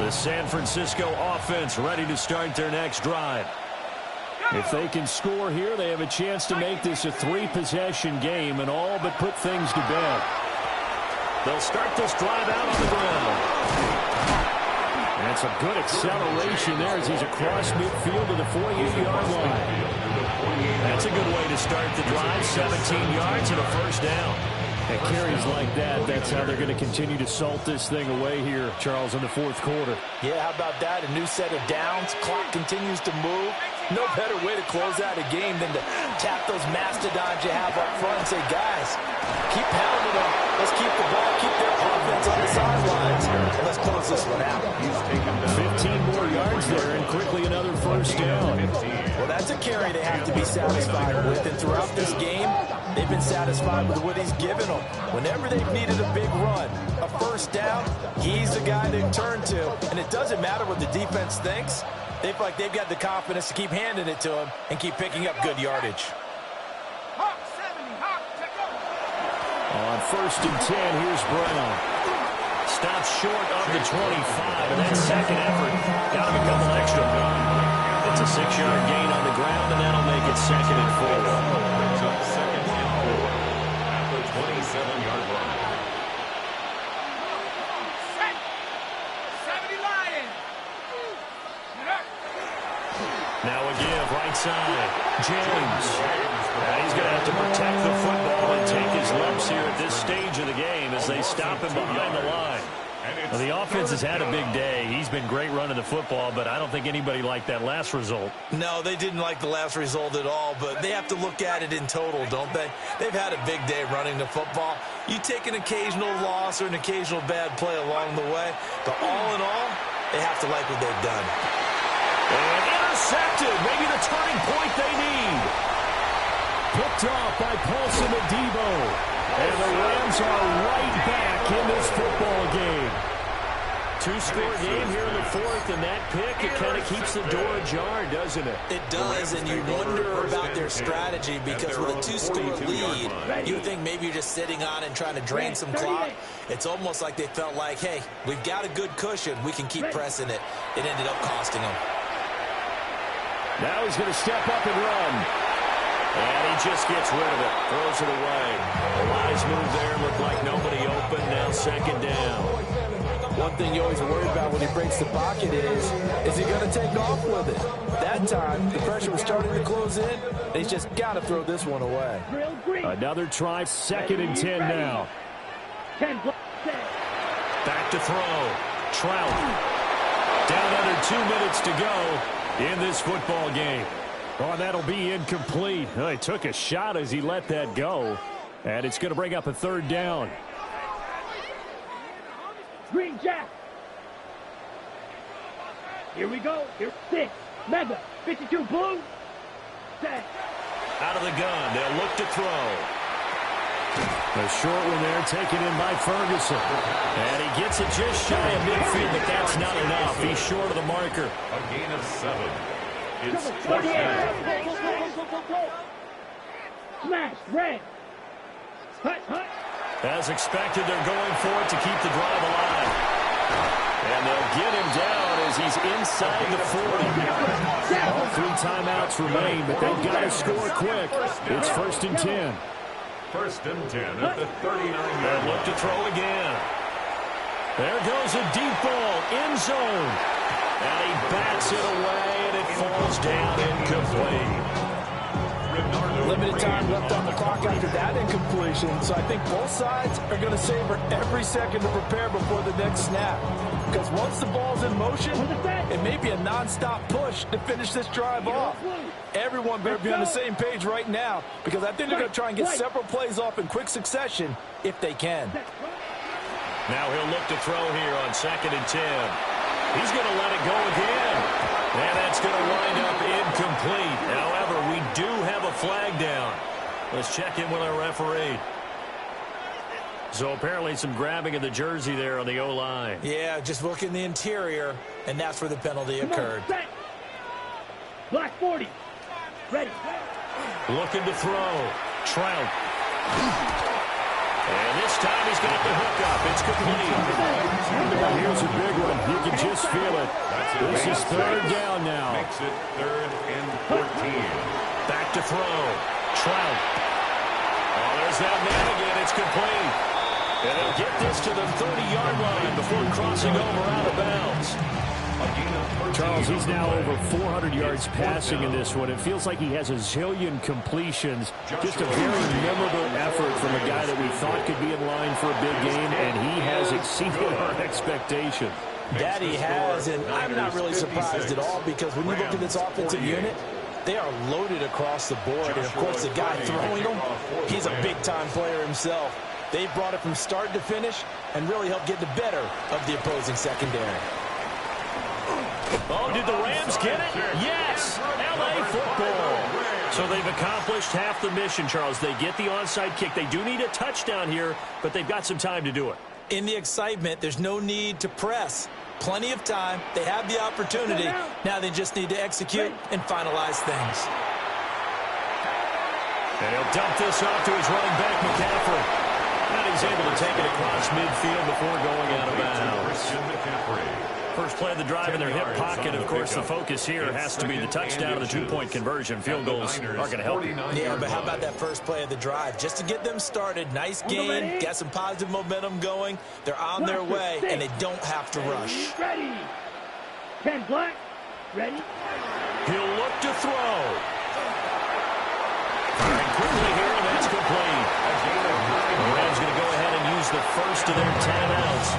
The San Francisco offense ready to start their next drive. If they can score here, they have a chance to make this a 3-possession game and all but put things to bed. They'll start this drive out on the ground. And some good acceleration there as he's across midfield to the 48-yard line. That's a good way to start the drive. 17 yards and a first down. And carries like that, that's how they're going to continue to salt this thing away here, Charles, in the 4th quarter. Yeah, how about that? A new set of downs. Clock continues to move. No better way to close out a game than to tap those mastodons you have up front and say, guys, keep pounding them. Let's keep the ball, keep their offense on the sidelines, and let's close this one out. 15 more yards there, and quickly another first down. Well, that's a carry they have to be satisfied with, and throughout this game, they've been satisfied with what he's given them. Whenever they've needed a big run, a first down, he's the guy they turn to. And it doesn't matter what the defense thinks. They feel like they've got the confidence to keep handing it to him and keep picking up good yardage. Hawk 70, Hawk, take over. On 1st and 10, here's Brown. Stops short of the 25, and that second effort got him a couple extra. It's a 6-yard gain on the ground, and that'll make it 2nd and 4. Brings up 2nd and 4 at the 27-yard line. Set. 70 Lions. Now a give, right side. James. Now he's going to have to protect the football and take his lumps here at this stage of the game as they stop him behind the line. Well, the offense has had a big day. He's been great running the football, but I don't think anybody liked that last result. No, they didn't like the last result at all, but they have to look at it in total, don't they? They've had a big day running the football. You take an occasional loss or an occasional bad play along the way, but all in all, they have to like what they've done. And intercepted, maybe the turning point they need. Picked off by Paulson Adebo. And the Rams are right back in this football game. 2-score game here in the 4th, and that pick, it kind of keeps the door ajar, doesn't it? It does, and you wonder about their strategy because with a 2-score lead, you think maybe you're just sitting on and trying to drain some clock. It's almost like they felt like, hey, we've got a good cushion. We can keep pressing it. It ended up costing them. Now he's going to step up and run. And he just gets rid of it. Throws it away. The wise move there. Looked like nobody open. Now 2nd down. One thing you always worry about when he breaks the pocket is he going to take off with it? That time, the pressure was starting to close in, and he's just got to throw this one away. Another try. 2nd and 10 now. Back to throw. Trout. Down under 2 minutes to go in this football game. Oh, that'll be incomplete. Oh, he took a shot as he let that go. And it's going to bring up a 3rd down. Green Jack. Here we go. Here's 6. Mega. 52 blue. Set. Out of the gun. They'll look to throw. A short one there taken in by Ferguson. And he gets it just shy of midfield, but that's not enough. He's short of the marker. A gain of 7. It's 4th down. Smash. Red. Hut. As expected, they're going for it to keep the drive alive. And they'll get him down as he's inside the 40. All 3 timeouts remain, but they've got to score quick. It's 1st and 10. 1st and 10 at the 39-yard line. Look to throw again. There goes a deep ball, end zone. And he bats it away, and it falls down incomplete. Limited time left on the clock after that incompletion, so I think both sides are going to savor every second to prepare before the next snap. Because once the ball's in motion, it may be a non-stop push to finish this drive off. Everyone better be on the same page right now, because I think they're going to try and get several plays off in quick succession if they can. Now he'll look to throw here on 2nd and 10. He's going to let it go again. And that's going to wind up incomplete. However, we do have a flag down. Let's check in with our referee. So apparently some grabbing of the jersey there on the O-line. Yeah, just look in the interior, and that's where the penalty occurred. Black 40. Ready. Looking to throw. Trout. And this time he's got the hook up. It's complete. Here's a big one. You can just feel it. This is 3rd down now. Makes it 3rd and 14. Back to throw. Trout. Oh, there's that man again. It's complete. And they'll get this to the 30-yard line before crossing over out of bounds. Charles, he's now over 400 yards passing in this one. It feels like he has a zillion completions. Just a very memorable effort from a guy that we thought could be in line for a big game, and he has exceeded our expectations. That he has, and I'm not really surprised at all, because when you look at this offensive unit, they are loaded across the board. And, of course, the guy throwing them, he's a big-time player himself. They brought it from start to finish and really helped get the better of the opposing secondary. Oh, did the Rams get it? Yes! L.A. football. So they've accomplished half the mission, Charles. They get the onside kick. They do need a touchdown here, but they've got some time to do it. In the excitement, there's no need to press. Plenty of time. They have the opportunity. Now they just need to execute and finalize things. And he'll dump this off to his running back, McCaffrey. And he's able to take it across midfield before going out of bounds. First play of the drive in their hip pocket. Of course, the focus here has to be the touchdown and the two-point conversion. Field goals are going to help you. Yeah, but how about that first play of the drive? Just to get them started, nice gain, got some positive momentum going. They're on their way, and they don't have to rush. Ready. 10 black. Ready. He'll look to throw. Firing quickly here, and that's complete. The Rams going to go ahead and use the first of their timeouts,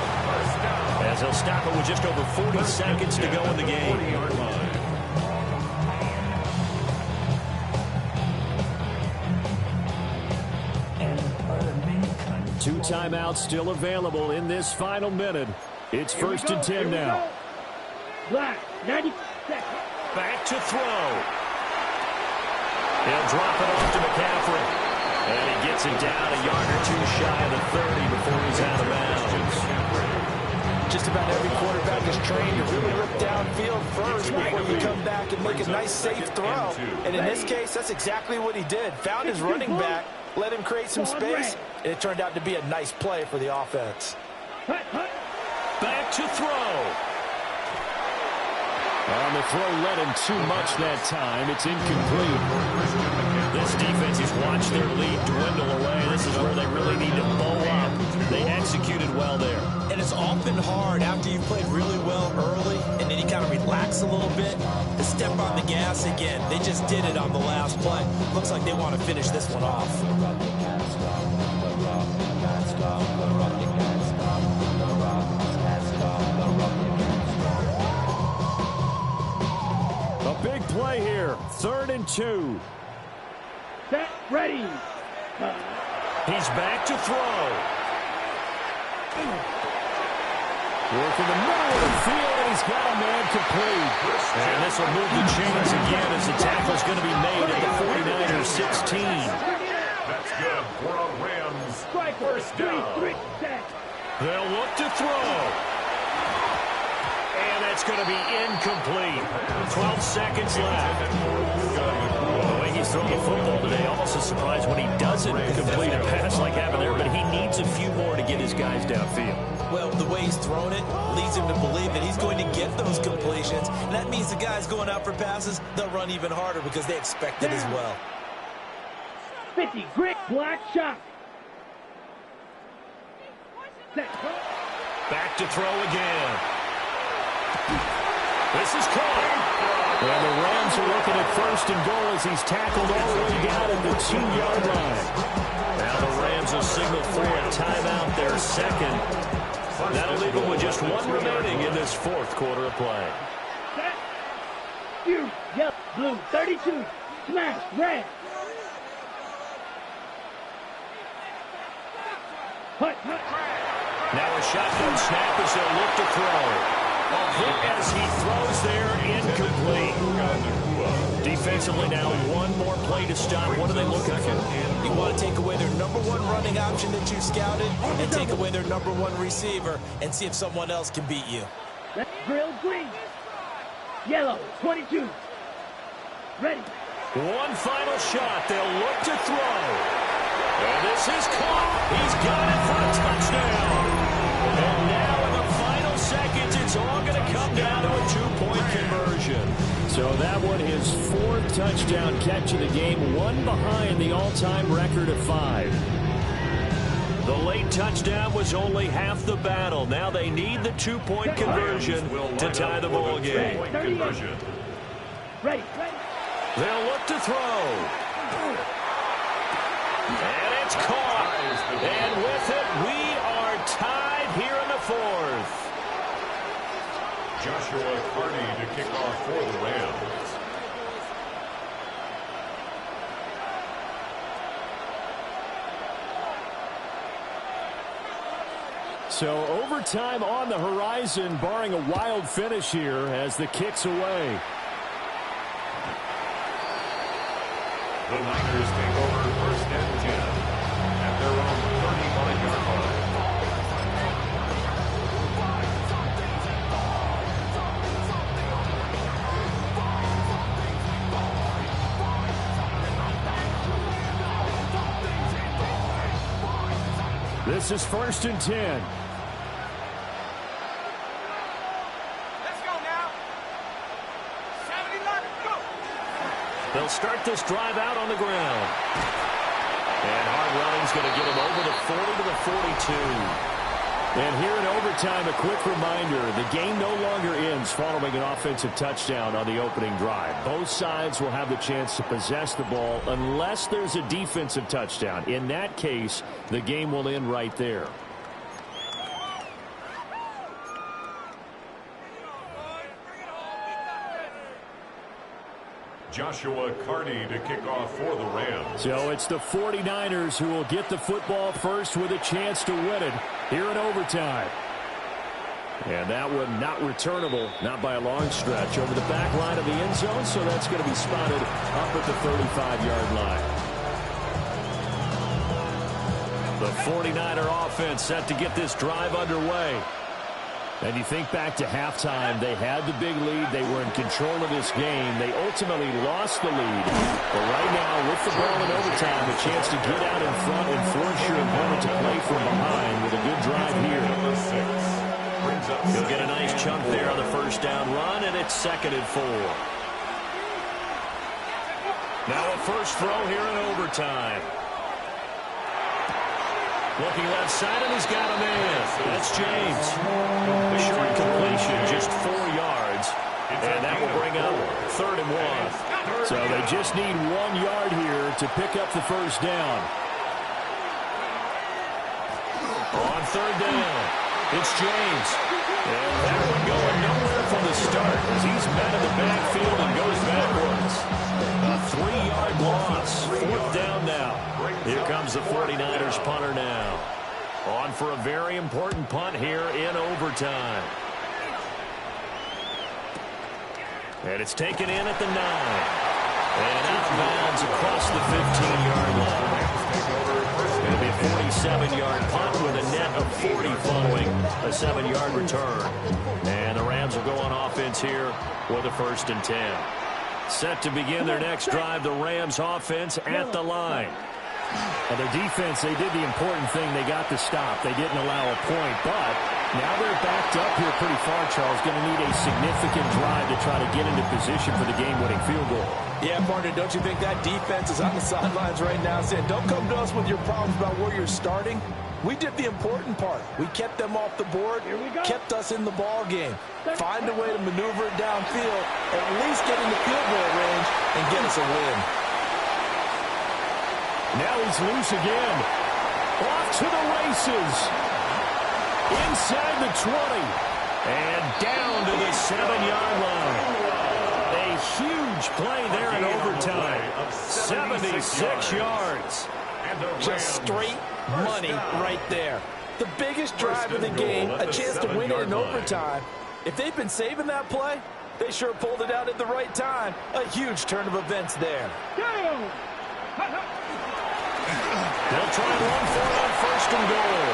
as they'll stop it with just over 40 seconds to go in the game. Two timeouts still available in this final minute. It's 1st and 10 now. Black, 90 seconds. Back to throw. He'll drop it off to McCaffrey. And he gets it down a yard or two shy of the 30 before he's out of bounds. Just about every quarterback is trained to really look downfield first before you come back and make a nice, safe throw. And in this case, that's exactly what he did. Found his running back, let him create some space, and it turned out to be a nice play for the offense. Back to throw. On the throw led him too much that time. It's incomplete. This defense has watched their lead dwindle away. This is where they really need to bow up. They executed well there. And it's often hard after you've played really well early and then you kind of relax a little bit to step on the gas again. They just did it on the last play. Looks like they want to finish this one off. A big play here. 3rd and 2. Set, ready. He's back to throw. Working the middle of the field, and he's got a man complete. And this will move the chains again as the tackle's going to be made at the 49ers 16. That's good for a Rams first down. They'll look to throw. And that's going to be incomplete. 12 seconds left. The way he's throwing the football today, almost a surprise when he doesn't complete a pass like happened there, but he needs a few more to get his guys downfield. Well, the way he's thrown it leads him to believe that he's going to get those completions. And that means the guys going out for passes, they'll run even harder because they expect it as well. 50, grit, black shot. Set. Back to throw again. This is caught. And the Rams are looking at 1st and goal as he's tackled all the way down at the 2-yard line. Now the Rams will signal for a timeout, their second. That'll leave them with just one remaining in this 4th quarter of play. Set. You, yellow, blue, 32. Smash, red. Hut. Now a shotgun snap as they'll look to throw. A hit as he throws there, incomplete. Defensively now, one more play to stop. What are they looking for? You want to take away their number one running option that you scouted and take away their number one receiver and see if someone else can beat you. Grill green. Yellow, 22. Ready. One final shot. They'll look to throw. And this is caught. He's got it for a touchdown. And now in the final seconds, it's all going to come down to a 2-point conversion. So that one, his 4th touchdown catch of the game, one behind the all-time record of 5. The late touchdown was only half the battle. Now they need the 2-point conversion to tie the ball game. Ready. They'll look to throw. And it's caught. And with it, we are tied here in the 4th. Joshua Carney to kick off for the Rams. So overtime on the horizon, barring a wild finish here as the kick's away. The Niners take over 1st and 10 at their own 35-yard line. This is 1st and 10. Let's go now. 70-11, go. They'll start this drive out on the ground. And hard running's going to get him over the 40 to the 42. And here in overtime, a quick reminder, the game no longer ends following an offensive touchdown on the opening drive. Both sides will have the chance to possess the ball unless there's a defensive touchdown. In that case, the game will end right there. Joshua Carney to kick off for the Rams. So it's the 49ers who will get the football first with a chance to win it here in overtime. And that one not returnable, not by a long stretch, over the back line of the end zone, so that's going to be spotted up at the 35-yard line. The 49er offense set to get this drive underway. And you think back to halftime, they had the big lead. They were in control of this game. They ultimately lost the lead. But right now, with the ball in overtime, a chance to get out in front and force your opponent to play from behind with a good drive here. He'll get a nice chunk there on the first down run, and it's 2nd and 4. Now a first throw here in overtime. Looking left side, and he's got him in. That's James. A short completion, just 4 yards. And that will bring up 3rd and 1. So they just need 1 yard here to pick up the first down. On 3rd down, it's James. And that one going nowhere from the start as he's met in the backfield and goes backwards. A 3-yard loss. 4th down now. Here comes the 49ers punter now. On for a very important punt here in overtime. And it's taken in at the 9. And out of bounds across the 15-yard line. Going to be a 47-yard punt with a net of 40 following a 7-yard return. And the Rams will go on offense here with a 1st and 10. Set to begin their next drive, the Rams offense at the line. And their defense, they did the important thing. They got the stop. They didn't allow a point, but now they're backed up here pretty far, Charles. Going to need a significant drive to try to get into position for the game-winning field goal. Yeah, partner, don't you think that defense is on the sidelines right now saying, don't come to us with your problems about where you're starting? We did the important part. We kept them off the board, kept us in the ball game. Find a way to maneuver it downfield, at least get in the field goal range, and get us a win. Now he's loose again. Off to the races. Inside the 20. And down to the 7-yard line. A huge play there in overtime. 76 yards. Just straight money right there. The biggest drive of the game, a chance to win it in overtime. If they've been saving that play, they sure pulled it out at the right time. A huge turn of events there. They'll try and run for it on 1st and goal.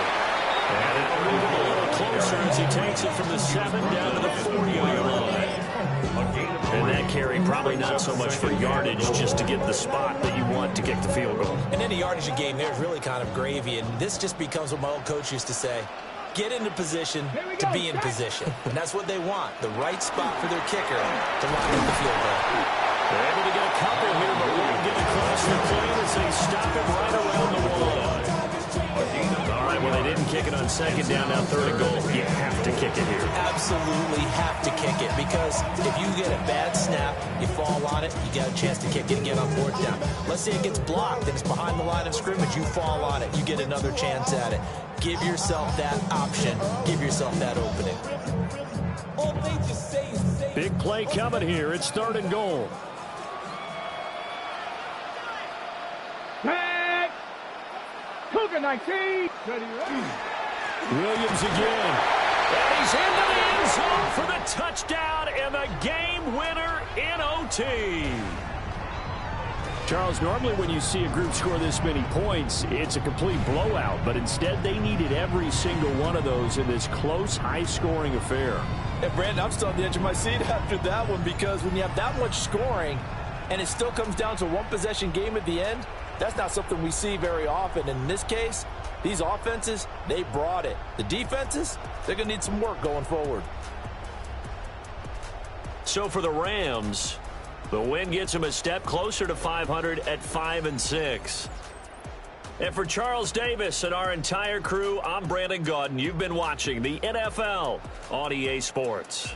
And it'll move a little closer as he takes it from the 7 down to the 40-yard line. And that carry probably not so much for yardage, just to get the spot that you want to kick the field goal. And any yardage in game there is really kind of gravy, and this just becomes what my old coach used to say. Get into position to be in position. And that's what they want, the right spot for their kicker to lock up the field goal. They're able to get a couple here, but won't get across the plane as they stop it right around the wall. All right, well, they didn't kick it on 2nd down, now 3rd and goal. You have to kick it here. Absolutely have to kick it, because if you get a bad snap, you fall on it, you got a chance to kick it and get on 4th down. Let's say it gets blocked and it's behind the line of scrimmage, you fall on it, you get another chance at it. Give yourself that option. Give yourself that opening. Big play coming here. It's 3rd and goal. Cougar 19. Williams again. And he's into the end zone for the touchdown and the game winner in OT. Charles, normally when you see a group score this many points, it's a complete blowout. But instead, they needed every single one of those in this close, high-scoring affair. And, Brandon, I'm still on the edge of my seat after that one, because when you have that much scoring and it still comes down to a one-possession game at the end, That's not something we see very often. In this case, these offenses, they brought it. The defenses, they're going to need some work going forward. So for the Rams, the win gets them a step closer to 500 at 5-6. And for Charles Davis and our entire crew, I'm Brandon Gaudin. You've been watching the NFL on EA Sports.